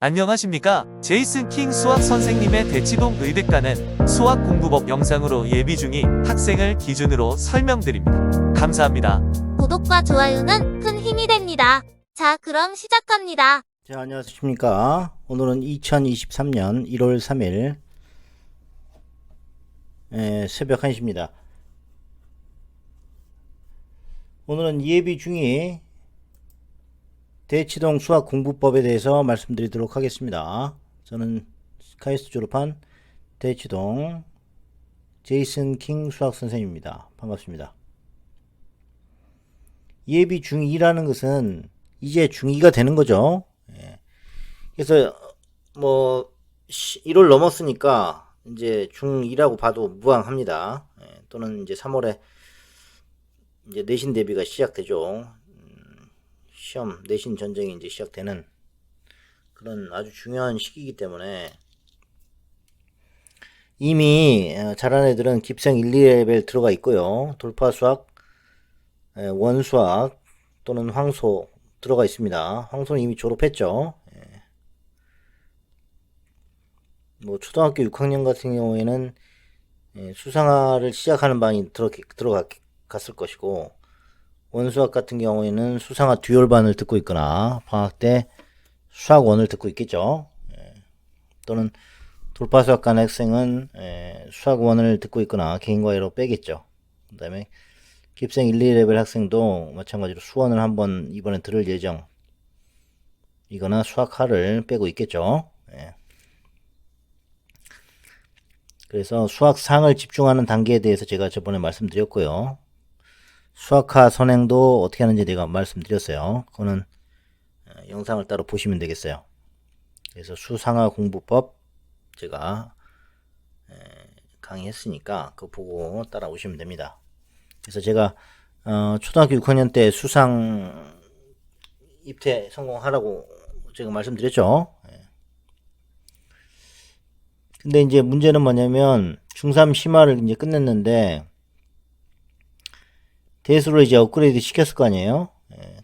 안녕하십니까? 제이슨 킹 수학 선생님의 대치동 의대과는 수학 공부법 영상으로 예비 중2 학생을 기준으로 설명드립니다. 감사합니다. 구독과 좋아요는 큰 힘이 됩니다. 자, 그럼 시작합니다. 자, 안녕하십니까. 오늘은 2023년 1월 3일 새벽 1시입니다. 오늘은 예비 중2 대치동 수학 공부법에 대해서 말씀드리도록 하겠습니다. 저는 카이스트 졸업한 대치동 제이슨 킹 수학 선생님입니다. 반갑습니다. 예비 중2라는 것은 이제 중2가 되는 거죠. 그래서 뭐 1월 넘었으니까 이제 중2라고 봐도 무방합니다. 또는 이제 3월에 이제 내신 대비가 시작되죠. 시험 내신 전쟁이 이제 시작되는 그런 아주 중요한 시기이기 때문에 이미 잘하는 애들은 깁생 1, 2레벨 들어가 있고요. 돌파 수학, 원수학 또는 황소 들어가 있습니다. 황소는 이미 졸업했죠. 뭐 초등학교 6학년 같은 경우에는 수상화를 시작하는 반이 들어갔을 것이고, 원수학 같은 경우에는 수상화 듀얼반을 듣고 있거나 방학 때 수학 1을 듣고 있겠죠. 또는 돌파수학관 학생은 수학 1을 듣고 있거나 개인과외로 빼겠죠. 그 다음에 깁생 1, 2레벨 학생도 마찬가지로 수원을 한번 이번에 들을 예정 이거나 수학 하를 빼고 있겠죠. 그래서 수학상을 집중하는 단계에 대해서 제가 저번에 말씀드렸고요. 수학하 선행도 어떻게 하는지 내가 말씀드렸어요. 그거는 영상을 따로 보시면 되겠어요. 그래서 수상하 공부법 제가 강의했으니까 그거 보고 따라오시면 됩니다. 그래서 제가 초등학교 6학년 때 수상 입퇴 성공하라고 제가 말씀드렸죠. 근데 이제 문제는 뭐냐면 중3 심화를 이제 끝냈는데 대수로 이제 업그레이드 시켰을 거 아니에요.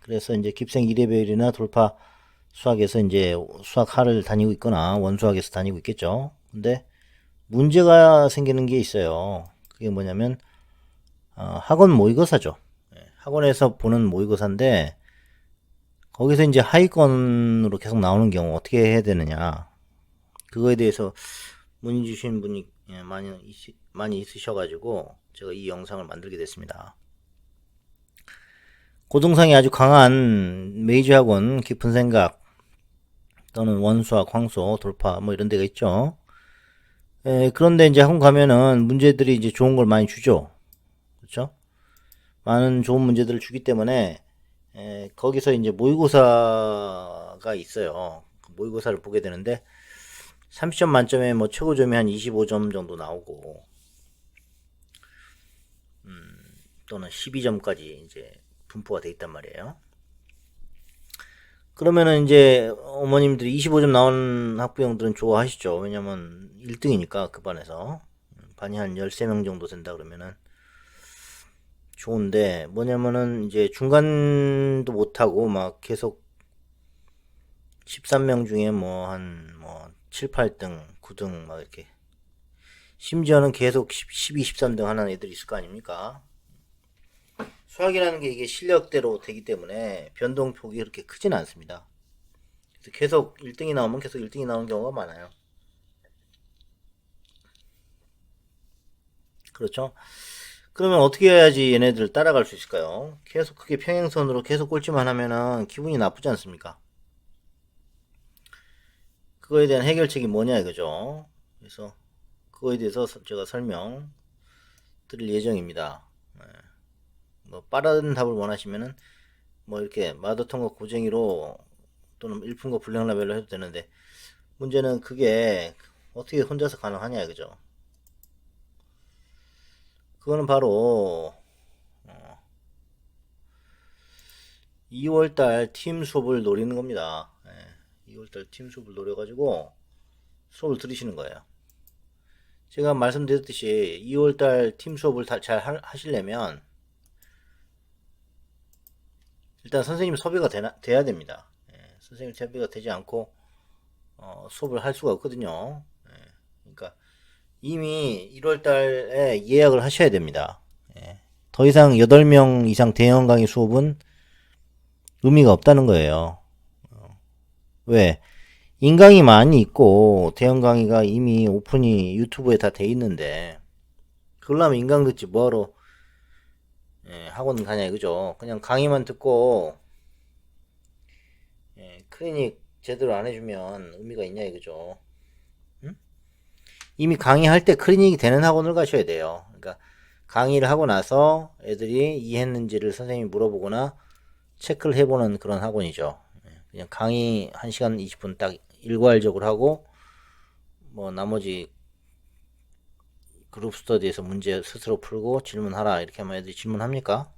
그래서 이제 깁생 2레벨이나 돌파 수학에서 이제 수학 하를 다니고 있거나 원수학에서 다니고 있겠죠. 근데 문제가 생기는 게 있어요. 그게 뭐냐면 학원 모의고사죠. 학원에서 보는 모의고사인데 거기서 이제 하위권으로 계속 나오는 경우 어떻게 해야 되느냐, 그거에 대해서 문의 주신 분이 많이 있으셔가지고 제가 이 영상을 만들게 됐습니다. 고등상이 아주 강한 메이저 학원, 깊은 생각 또는 원수학, 황소, 돌파 뭐 이런 데가 있죠. 그런데 이제 학원 가면은 문제들이 이제 좋은 걸 많이 주죠. 그렇죠? 많은 좋은 문제들을 주기 때문에 거기서 이제 모의고사가 있어요. 그 모의고사를 보게 되는데 30점 만점에 뭐 최고점이 한 25점 정도 나오고 또는 12점까지 이제 분포가 돼 있단 말이에요. 그러면은 이제 어머님들이 25점 나온 학부형들은 좋아하시죠. 왜냐면 1등이니까 그 반에서 반이 한 13명 정도 된다 그러면은 좋은데, 뭐냐면은 이제 중간도 못하고 막 계속 13명 중에 뭐 한 7, 8등, 9등 막 이렇게, 심지어는 계속 12, 13등 하는 애들이 있을 거 아닙니까? 수학이라는 게 이게 실력대로 되기 때문에 변동폭이 그렇게 크진 않습니다. 그래서 계속 1등이 나오면 계속 1등이 나오는 경우가 많아요. 그렇죠? 그러면 어떻게 해야지 얘네들을 따라갈 수 있을까요? 계속 크게 평행선으로 계속 꼴찌만 하면은 기분이 나쁘지 않습니까? 그거에 대한 해결책이 뭐냐 이거죠. 그래서 그거에 대해서 제가 설명 드릴 예정입니다. 뭐 빠른 답을 원하시면은 뭐 이렇게 마더통과 고쟁이로 또는 일품과 불량 라벨로 해도 되는데, 문제는 그게 어떻게 혼자서 가능하냐 이거죠. 그거는 바로 2월달 팀 수업을 노리는 겁니다. 2월달 팀 수업을 노려가지고 수업을 들으시는 거예요. 제가 말씀드렸듯이 2월달 팀 수업을 잘 하시려면 일단 선생님 섭외가 돼야 됩니다. 선생님 섭외가 되지 않고 수업을 할 수가 없거든요. 예, 그러니까 이미 1월 달에 예약을 하셔야 됩니다. 예, 더 이상 8명 이상 대형 강의 수업은 의미가 없다는 거예요. 왜? 인강이 많이 있고 대형 강의가 이미 오픈이 유튜브에 다 돼 있는데 그러려면 인강 듣지 뭐하러 학원 가냐 이거죠. 그냥 강의만 듣고 클리닉 제대로 안 해주면 의미가 있냐 이거죠. 응? 이미 강의할 때 클리닉이 되는 학원을 가셔야 돼요. 그러니까 강의를 하고 나서 애들이 이해했는지를 선생님이 물어보거나 체크를 해보는 그런 학원이죠. 그냥 강의 1시간 20분 딱 일괄적으로 하고 뭐 나머지 그룹 스터디에서 문제 스스로 풀고 질문하라 이렇게 하면 애들이 질문합니까?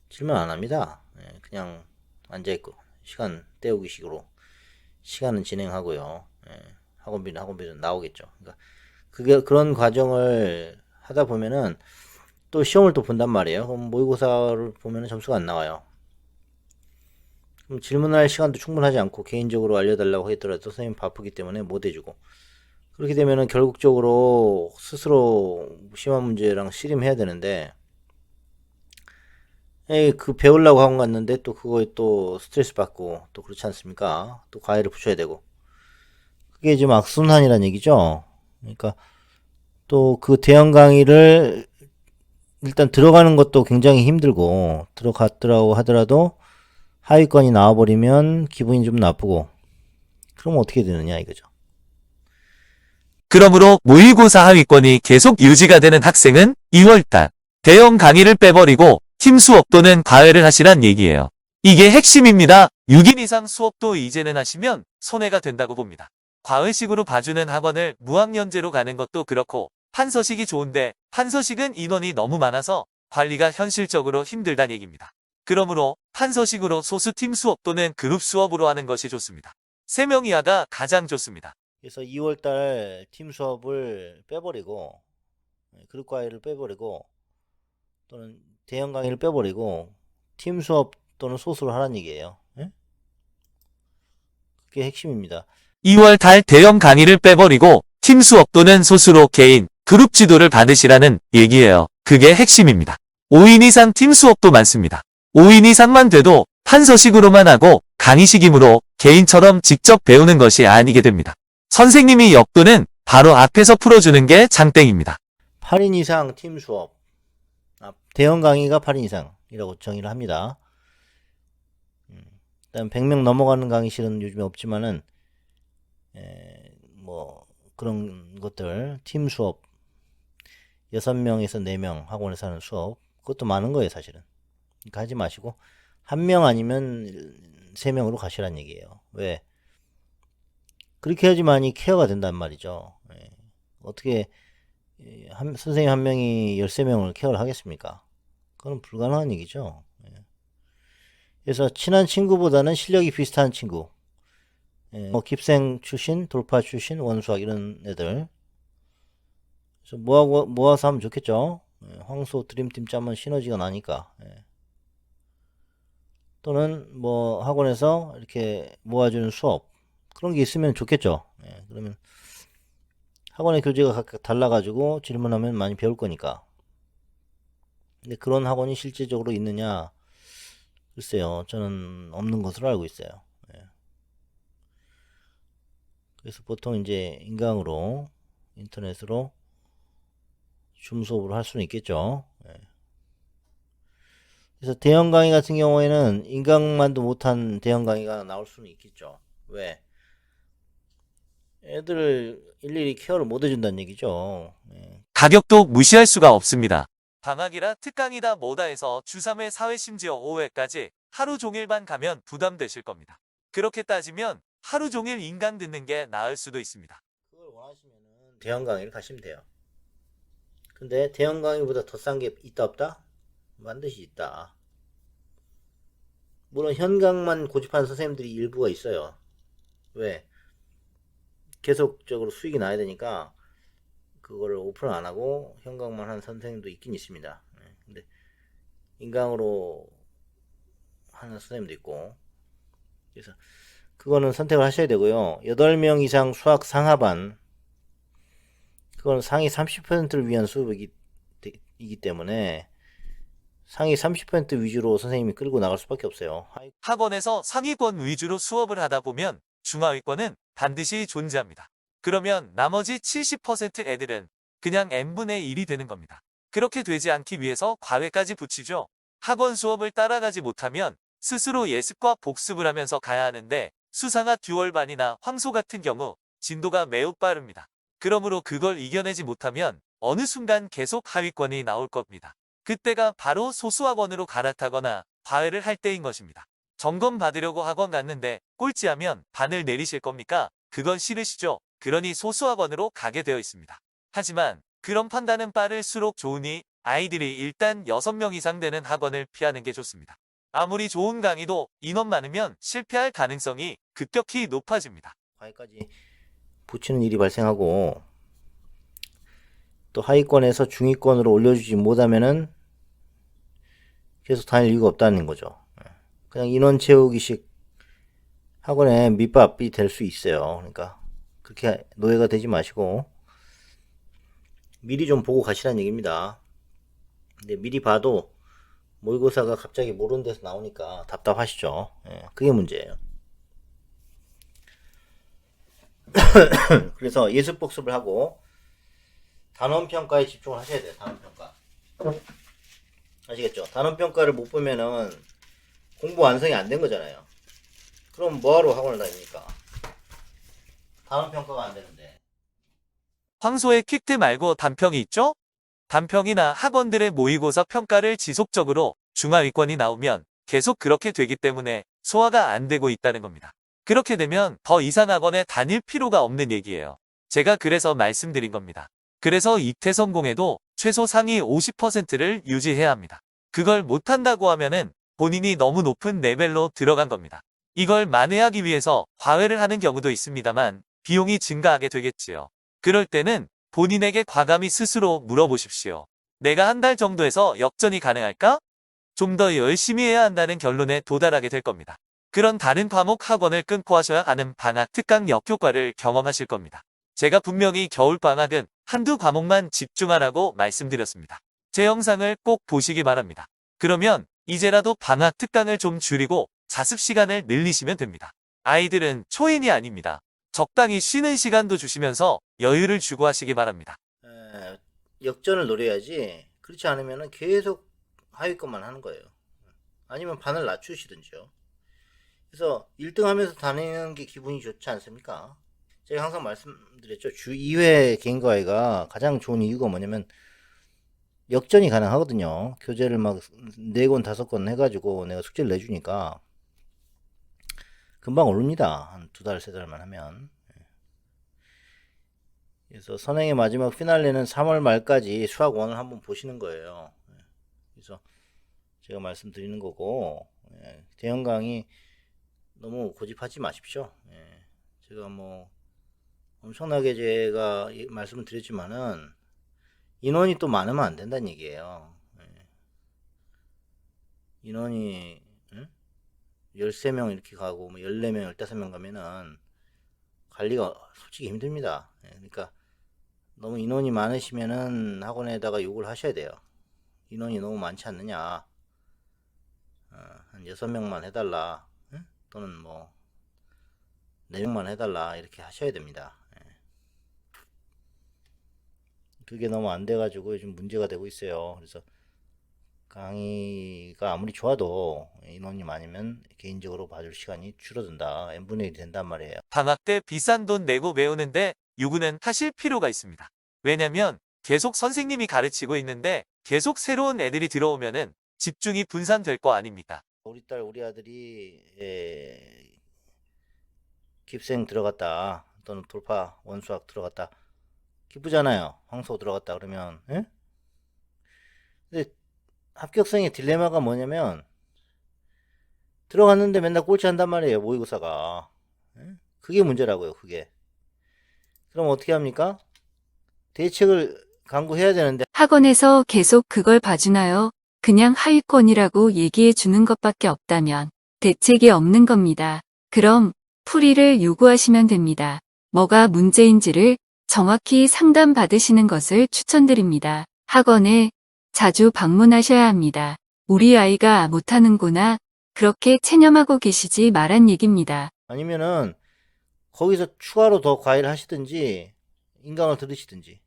질문 안 합니다. 그냥 앉아있고 시간 때우기 식으로 시간은 진행하고요. 학원비는 나오겠죠. 그러니까 그게 그런 과정을 하다 보면은 또 시험을 또 본단 말이에요. 그럼 모의고사를 보면은 점수가 안 나와요. 그럼 질문할 시간도 충분하지 않고 개인적으로 알려달라고 하더라도 선생님 바쁘기 때문에 못 해주고 그렇게 되면은 결국적으로 스스로 심한 문제랑 씨름해야 되는데 그 배우려고 학원 갔는데 또 그거에 또 스트레스 받고 또 그렇지 않습니까? 또 과외를 붙여야 되고 그게 지금 악순환이란 얘기죠. 그러니까 또 그 대형 강의를 일단 들어가는 것도 굉장히 힘들고 들어갔더라고 하더라도 하위권이 나와버리면 기분이 좀 나쁘고 그럼 어떻게 되느냐 이거죠. 그러므로 모의고사 하위권이 계속 유지가 되는 학생은 2월달 대형 강의를 빼버리고 팀 수업 또는 과외를 하시란 얘기예요. 이게 핵심입니다. 6인 이상 수업도 이제는 하시면 손해가 된다고 봅니다. 과외식으로 봐주는 학원을 무학년제로 가는 것도 그렇고 판서식이 좋은데 판서식은 인원이 너무 많아서 관리가 현실적으로 힘들단 얘기입니다. 그러므로 판서식으로 소수팀 수업 또는 그룹 수업으로 하는 것이 좋습니다. 3명 이하가 가장 좋습니다. 그래서 2월달 팀 수업을 빼버리고 그룹 과외를 빼버리고 또는 대형 강의를 빼버리고 팀 수업 또는 소수로 하라는 얘기예요. 예? 그게 핵심입니다. 2월 달 대형 강의를 빼버리고 팀 수업 또는 소수로 개인, 그룹 지도를 받으시라는 얘기예요. 그게 핵심입니다. 5인 이상 팀 수업도 많습니다. 5인 이상만 돼도 판서식으로만 하고 강의식이므로 개인처럼 직접 배우는 것이 아니게 됩니다. 선생님이 역도는 바로 앞에서 풀어주는 게 장땡입니다. 8인 이상 팀 수업 대형 강의가 8인 이상이라고 정의를 합니다. 일단 100명 넘어가는 강의실은 요즘에 없지만은 뭐 그런 것들 팀 수업 6명에서 4명 학원에서 하는 수업 그것도 많은 거예요 사실은. 그러니까 하지 마시고 1명 아니면 3명으로 가시란 얘기예요. 왜? 그렇게 해야지만이 케어가 된단 말이죠. 어떻게 선생님 한 명이 13명을 케어를 하겠습니까? 그건 불가능한 얘기죠. 그래서 친한 친구보다는 실력이 비슷한 친구 뭐 깁생 출신, 돌파 출신, 원수학 이런 애들 그래서 모아서 하면 좋겠죠. 황소 드림팀 짜면 시너지가 나니까. 또는 뭐 학원에서 이렇게 모아주는 수업 그런 게 있으면 좋겠죠. 그러면 학원의 교재가 각각 달라가지고 질문하면 많이 배울 거니까. 근데 그런 학원이 실제적으로 있느냐? 글쎄요, 저는 없는 것으로 알고 있어요. 그래서 보통 이제 인강으로 인터넷으로 줌 수업을 할 수는 있겠죠. 그래서 대형 강의 같은 경우에는 인강만도 못한 대형 강의가 나올 수는 있겠죠. 왜? 애들을 일일이 케어를 못 해준다는 얘기죠. 가격도 무시할 수가 없습니다. 방학이라 특강이다 뭐다 해서 주3회 4회 심지어 5회까지 하루 종일만 가면 부담되실 겁니다. 그렇게 따지면 하루 종일 인강 듣는 게 나을 수도 있습니다. 그걸 원하시면 대형 강의를 가시면 돼요. 근데 대형 강의보다 더 싼 게 있다 없다? 반드시 있다. 물론 현강만 고집하는 선생님들이 일부가 있어요. 왜? 계속적으로 수익이 나야 되니까 그거를 오픈을 안 하고 현강만 하는 선생님도 있긴 있습니다. 근데 인강으로 하는 선생님도 있고 그래서 그거는 선택을 하셔야 되고요. 8명 이상 수학 상하반, 그건 상위 30%를 위한 수업이기 때문에 상위 30% 위주로 선생님이 끌고 나갈 수밖에 없어요. 학원에서 상위권 위주로 수업을 하다 보면 중하위권은 반드시 존재합니다. 그러면 나머지 70% 애들은 그냥 n분의 1이 되는 겁니다. 그렇게 되지 않기 위해서 과외까지 붙이죠. 학원 수업을 따라가지 못하면 스스로 예습과 복습을 하면서 가야 하는데 수상화 듀얼반이나 황소 같은 경우 진도가 매우 빠릅니다. 그러므로 그걸 이겨내지 못하면 어느 순간 계속 하위권이 나올 겁니다. 그때가 바로 소수학원으로 갈아타거나 과외를 할 때인 것입니다. 점검 받으려고 학원 갔는데 꼴찌하면 반을 내리실 겁니까? 그건 싫으시죠? 그러니 소수학원으로 가게 되어 있습니다. 하지만 그런 판단은 빠를수록 좋으니 아이들이 일단 6명 이상 되는 학원을 피하는 게 좋습니다. 아무리 좋은 강의도 인원 많으면 실패할 가능성이 급격히 높아집니다. 과외까지 붙이는 일이 발생하고 또 하위권에서 중위권으로 올려주지 못하면은 계속 다닐 이유가 없다는 거죠. 그냥 인원 채우기식 학원의 밑밥이 될 수 있어요. 그러니까 그렇게 노예가 되지 마시고 미리 좀 보고 가시라는 얘기입니다. 근데 미리 봐도 모의고사가 갑자기 모르는 데서 나오니까 답답하시죠. 그게 문제예요. 그래서 예습 복습을 하고 단원평가에 집중을 하셔야 돼요. 단원평가. 아시겠죠? 단원평가를 못 보면은 공부 완성이 안 된 거잖아요. 그럼 뭐하러 학원을 다닙니까? 단원평가가 안 되는데. 황소의 퀵트 말고 단평이 있죠? 단평이나 학원들의 모의고사 평가를 지속적으로 중하위권이 나오면 계속 그렇게 되기 때문에 소화가 안 되고 있다는 겁니다. 그렇게 되면 더 이상 학원에 다닐 필요가 없는 얘기예요. 제가 그래서 말씀드린 겁니다. 그래서 입퇴 성공에도 최소 상위 50%를 유지해야 합니다. 그걸 못한다고 하면은 본인이 너무 높은 레벨로 들어간 겁니다. 이걸 만회하기 위해서 과외를 하는 경우도 있습니다만 비용이 증가하게 되겠지요. 그럴 때는 본인에게 과감히 스스로 물어보십시오. 내가 한 달 정도에서 역전이 가능할까? 좀 더 열심히 해야 한다는 결론에 도달하게 될 겁니다. 그런 다른 과목 학원을 끊고 하셔야 하는 방학 특강 역효과를 경험하실 겁니다. 제가 분명히 겨울방학은 한두 과목만 집중하라고 말씀드렸습니다. 제 영상을 꼭 보시기 바랍니다. 그러면 이제라도 방학 특강을 좀 줄이고 자습 시간을 늘리시면 됩니다. 아이들은 초인이 아닙니다. 적당히 쉬는 시간도 주시면서 여유를 주고 하시기 바랍니다. 역전을 노려야지. 그렇지 않으면 계속 하위권만 하는 거예요. 아니면 반을 낮추시든지요. 그래서 1등 하면서 다니는 게 기분이 좋지 않습니까? 제가 항상 말씀드렸죠. 주 2회 개인과외가 가장 좋은 이유가 뭐냐면 역전이 가능하거든요. 교재를 막 4권 5권 해가지고 내가 숙제를 내주니까 금방 오릅니다. 한 2달 3달만 하면. 그래서 선행의 마지막 피날레는 3월 말까지 수학 1을 한번 보시는 거예요. 그래서 제가 말씀드리는 거고, 대형 강의 너무 고집하지 마십시오. 제가 뭐 엄청나게 제가 말씀을 드렸지만은 인원이 또 많으면 안 된다는 얘기예요. 인원이 13명 이렇게 가고 뭐 14명, 15명 가면은 관리가 솔직히 힘듭니다. 그러니까 너무 인원이 많으시면은 학원에다가 요구를 하셔야 돼요. 인원이 너무 많지 않느냐. 한 6명만 해달라. 또는 뭐 4명만 해달라. 이렇게 하셔야 됩니다. 그게 너무 안 돼가지고 요즘 문제가 되고 있어요. 그래서 강의가 아무리 좋아도 인원이 많으면 개인적으로 봐줄 시간이 줄어든다. n분의 1이 된단 말이에요. 방학 때 비싼 돈 내고 배우는데 요구는 하실 필요가 있습니다. 왜냐면 계속 선생님이 가르치고 있는데 계속 새로운 애들이 들어오면은 집중이 분산될 거 아닙니까? 우리 딸, 우리 아들이 깁생 들어갔다. 또는 돌파 원수학 들어갔다. 기쁘잖아요. 황소 들어갔다 그러면. 근데 합격성의 딜레마가 뭐냐면 들어갔는데 맨날 꼴찌 한단 말이에요. 모의고사가. 그게 문제라고요. 그게. 그럼 어떻게 합니까? 대책을 강구해야 되는데 학원에서 계속 그걸 봐주나요? 그냥 하위권이라고 얘기해 주는 것밖에 없다면 대책이 없는 겁니다. 그럼 풀이를 요구하시면 됩니다. 뭐가 문제인지를 정확히 상담받으시는 것을 추천드립니다. 학원에 자주 방문하셔야 합니다. 우리 아이가 못하는구나. 그렇게 체념하고 계시지 말란 얘기입니다. 아니면은 거기서 추가로 더 과외를 하시든지 인강을 들으시든지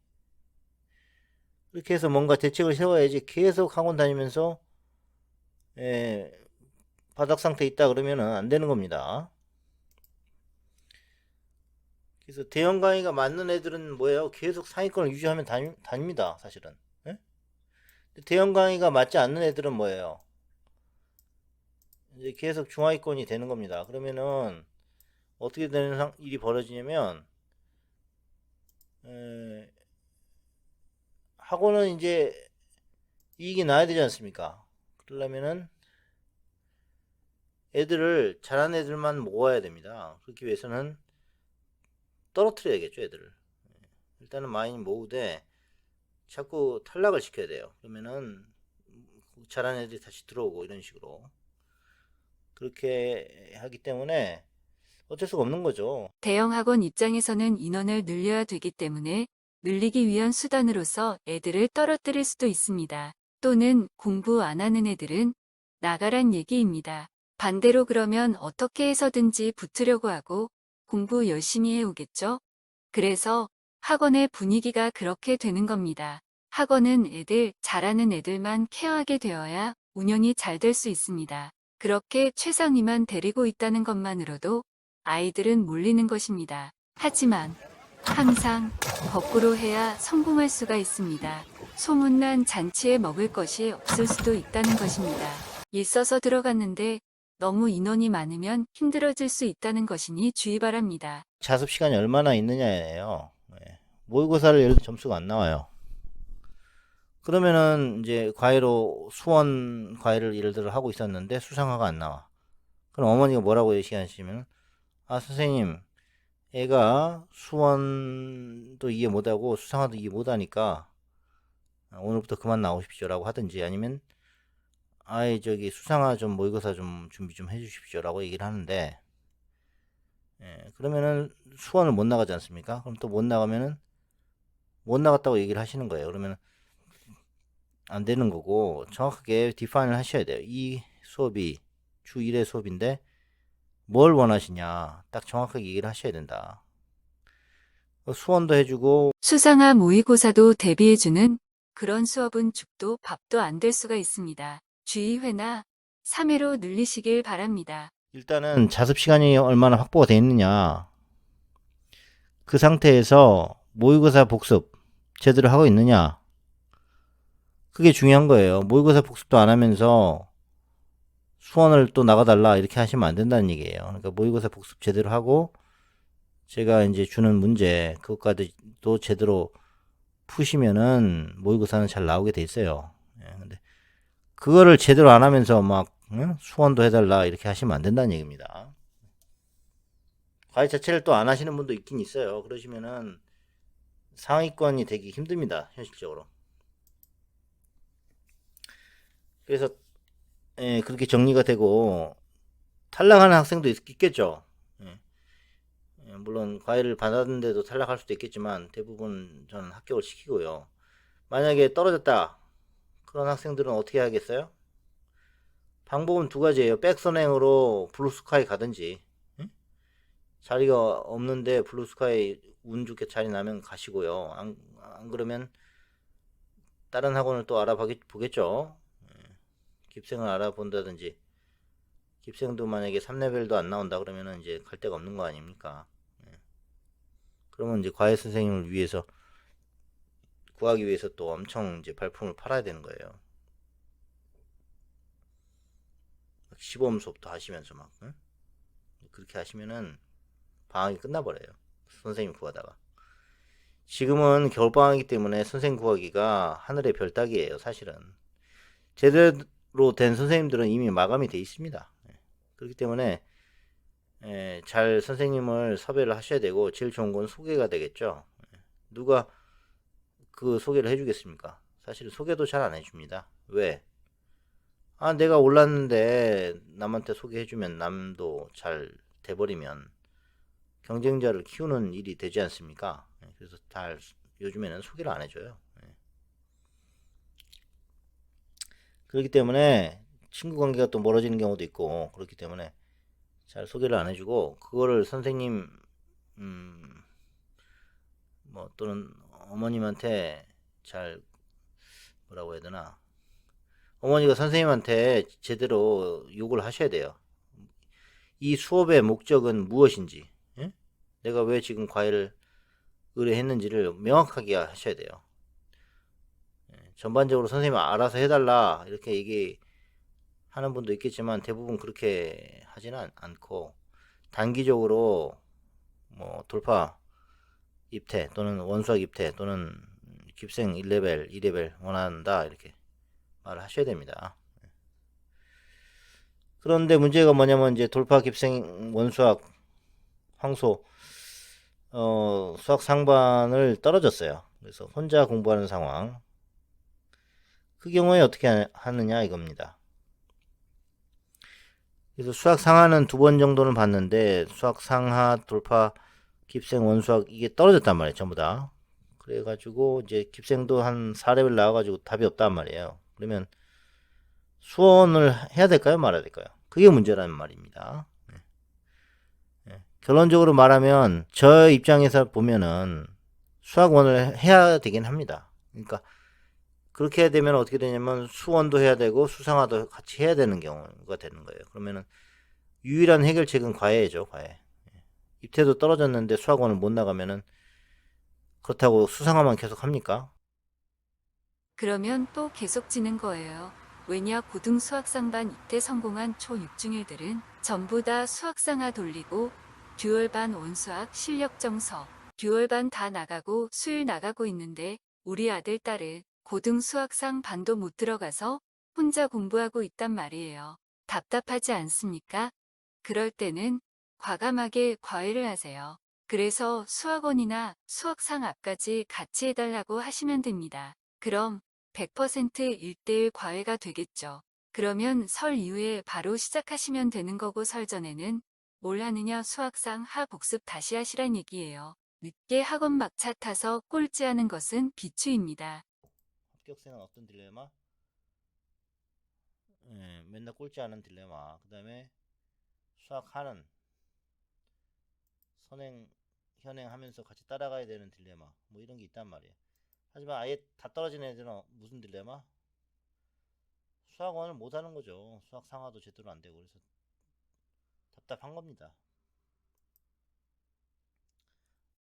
그렇게 해서 뭔가 대책을 세워야지 계속 학원 다니면서 바닥 상태에 있다 그러면은 안 되는 겁니다. 그래서 대형 강의가 맞는 애들은 뭐예요? 계속 상위권을 유지하면 다닙니다, 사실은. 예? 대형 강의가 맞지 않는 애들은 뭐예요? 이제 계속 중하위권이 되는 겁니다. 그러면은 어떻게 되는 일이 벌어지냐면 학원은 이제 이익이 나야 되지 않습니까? 그러려면은 애들을 잘하는 애들만 모아야 됩니다. 그렇기 위해서는 떨어뜨려야겠죠, 애들을. 일단은 많이 모으되 자꾸 탈락을 시켜야 돼요. 그러면은 잘하는 애들이 다시 들어오고 이런 식으로 그렇게 하기 때문에 어쩔 수가 없는 거죠. 대형 학원 입장에서는 인원을 늘려야 되기 때문에 늘리기 위한 수단으로서 애들을 떨어뜨릴 수도 있습니다. 또는 공부 안 하는 애들은 나가란 얘기입니다. 반대로 그러면 어떻게 해서든지 붙으려고 하고 공부 열심히 해오겠죠? 그래서 학원의 분위기가 그렇게 되는 겁니다. 학원은 애들 잘하는 애들만 케어하게 되어야 운영이 잘 될 수 있습니다. 그렇게 최상위만 데리고 있다는 것만으로도 아이들은 몰리는 것입니다. 하지만 항상 거꾸로 해야 성공할 수가 있습니다. 소문난 잔치에 먹을 것이 없을 수도 있다는 것입니다. 있어서 들어갔는데 너무 인원이 많으면 힘들어질 수 있다는 것이니 주의 바랍니다. 자습 시간이 얼마나 있느냐예요. 모의고사를 예를 들어 점수가 안 나와요. 그러면은 이제 과외로 수원 과외를 예를 들어 하고 있었는데 수상화가 안 나와. 그럼 어머니가 뭐라고 얘기하시면 아 선생님 애가 수원도 이해 못하고 수상화도 이해 못하니까 오늘부터 그만 나오십시오라고 하든지 아니면 아이 저기 수상화 좀 모의고사 좀 준비 좀 해주십시오라고 얘기를 하는데 그러면은 수원을 못 나가지 않습니까? 그럼 또 못 나가면은 못 나갔다고 얘기를 하시는 거예요. 그러면 안 되는 거고 정확하게 디파인을 하셔야 돼요. 이 수업이 주 1회 수업인데 뭘 원하시냐 딱 정확하게 얘기를 하셔야 된다. 수원도 해주고 수상화 모의고사도 대비해주는 그런 수업은 죽도 밥도 안 될 수가 있습니다. 주 2회나 3회로 늘리시길 바랍니다. 일단은 자습 시간이 얼마나 확보가 되어 있느냐 그 상태에서 모의고사 복습 제대로 하고 있느냐 그게 중요한 거예요. 모의고사 복습도 안 하면서 수원을 또 나가달라 이렇게 하시면 안 된다는 얘기예요. 그러니까 모의고사 복습 제대로 하고 제가 이제 주는 문제 그것까지도 제대로 푸시면은 모의고사는 잘 나오게 돼 있어요. 근데 그거를 제대로 안 하면서 막 수원도 해달라 이렇게 하시면 안 된다는 얘기입니다. 과외 자체를 또 안 하시는 분도 있긴 있어요. 그러시면은 상위권이 되기 힘듭니다. 현실적으로. 그래서 그렇게 정리가 되고 탈락하는 학생도 있겠죠. 물론 과외를 받았는데도 탈락할 수도 있겠지만 대부분 저는 합격을 시키고요. 만약에 떨어졌다 그런 학생들은 어떻게 하겠어요? 방법은 두 가지예요. 백선행으로 블루스카이 가든지 자리가 없는데 블루스카이 운 좋게 자리 나면 가시고요. 안 그러면 다른 학원을 또 알아보겠죠. 깁생을 알아본다든지 깁생도 만약에 3레벨도 안 나온다 그러면은 이제 갈 데가 없는 거 아닙니까? 그러면 이제 과외 선생님을 위해서 구하기 위해서 또 엄청 이제 발품을 팔아야 되는 거예요. 시범 수업도 하시면서 막 그렇게 하시면은 방학이 끝나버려요. 선생님 구하다가. 지금은 겨울방학이기 때문에 선생님 구하기가 하늘의 별 따기예요. 사실은 제대로 된 선생님들은 이미 마감이 돼 있습니다. 그렇기 때문에 잘 선생님을 섭외를 하셔야 되고 제일 좋은 건 소개가 되겠죠. 누가 그 소개를 해주겠습니까? 사실 소개도 잘 안 해줍니다. 왜? 내가 올랐는데 남한테 소개해주면 남도 잘 돼버리면 경쟁자를 키우는 일이 되지 않습니까? 그래서 잘 요즘에는 소개를 안 해줘요. 그렇기 때문에 친구 관계가 또 멀어지는 경우도 있고, 그렇기 때문에 잘 소개를 안 해주고, 그거를 선생님 뭐 또는 어머님한테 잘 뭐라고 해야 되나, 어머니가 선생님한테 제대로 욕을 하셔야 돼요. 이 수업의 목적은 무엇인지, 예? 내가 왜 지금 과외를 의뢰했는지를 명확하게 하셔야 돼요. 전반적으로 선생님 알아서 해달라 이렇게 얘기하는 분도 있겠지만 대부분 그렇게 하지는 않고, 단기적으로 뭐 돌파 입태 또는 원수학 입태 또는 깁생 1레벨, 2레벨 원한다 이렇게 말을 하셔야 됩니다. 그런데 문제가 뭐냐면 이제 돌파, 깁생, 원수학, 황소 수학 상반을 떨어졌어요. 그래서 혼자 공부하는 상황. 그 경우에 어떻게 하느냐 이겁니다. 그래서 수학 상하는 2번 정도는 봤는데 수학 상하, 돌파, 깁생, 원수학 이게 떨어졌단 말이에요. 전부 다. 그래가지고 이제 깁생도 한 4레벨 나와가지고 답이 없단 말이에요. 그러면 수원을 해야 될까요? 말아야 될까요? 그게 문제라는 말입니다. 결론적으로 말하면 저 입장에서 보면은 수학원을 해야 되긴 합니다. 그러니까 그렇게 해야 되면 어떻게 되냐면 수원도 해야 되고 수상화도 같이 해야 되는 경우가 되는 거예요. 그러면은 유일한 해결책은 과외죠, 과외. 입태도 떨어졌는데 수학원을 못 나가면은 그렇다고 수상화만 계속 합니까? 그러면 또 계속 지는 거예요. 왜냐 고등 수학상반 입대 성공한 초6중일들은 전부 다 수학상하 돌리고 듀얼반 원수학 실력 정서, 듀얼반 다 나가고 수일 나가고 있는데 우리 아들 딸은 고등 수학상 반도 못 들어가서 혼자 공부하고 있단 말이에요. 답답하지 않습니까? 그럴 때는 과감하게 과외를 하세요. 그래서 수학원이나 수학상 앞까지 같이 해달라고 하시면 됩니다. 그럼 100% 1대1 과외가 되겠죠. 그러면 설 이후에 바로 시작하시면 되는 거고 설 전에는 뭘 하느냐 수학상 하 복습 다시 하시란 얘기예요. 늦게 학원 막차 타서 꼴찌하는 것은 비추입니다. 합격생은 어떤 딜레마? 맨날 꼴찌하는 딜레마. 그 다음에 수학하는 선행, 현행하면서 같이 따라가야 되는 딜레마. 뭐 이런 게 있단 말이에요. 하지만 아예 다 떨어진 애들은 무슨 딜레마? 수학원을 못 하는 거죠. 수학 상하도 제대로 안 되고. 그래서 답답한 겁니다.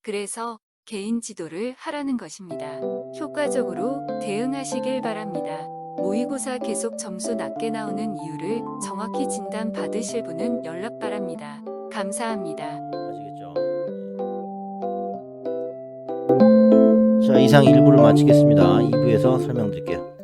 그래서 개인 지도를 하라는 것입니다. 효과적으로 대응하시길 바랍니다. 모의고사 계속 점수 낮게 나오는 이유를 정확히 진단 받으실 분은 연락 바랍니다. 감사합니다. 아시겠죠? 자, 이상 1부를 마치겠습니다. 2부에서 설명드릴게요.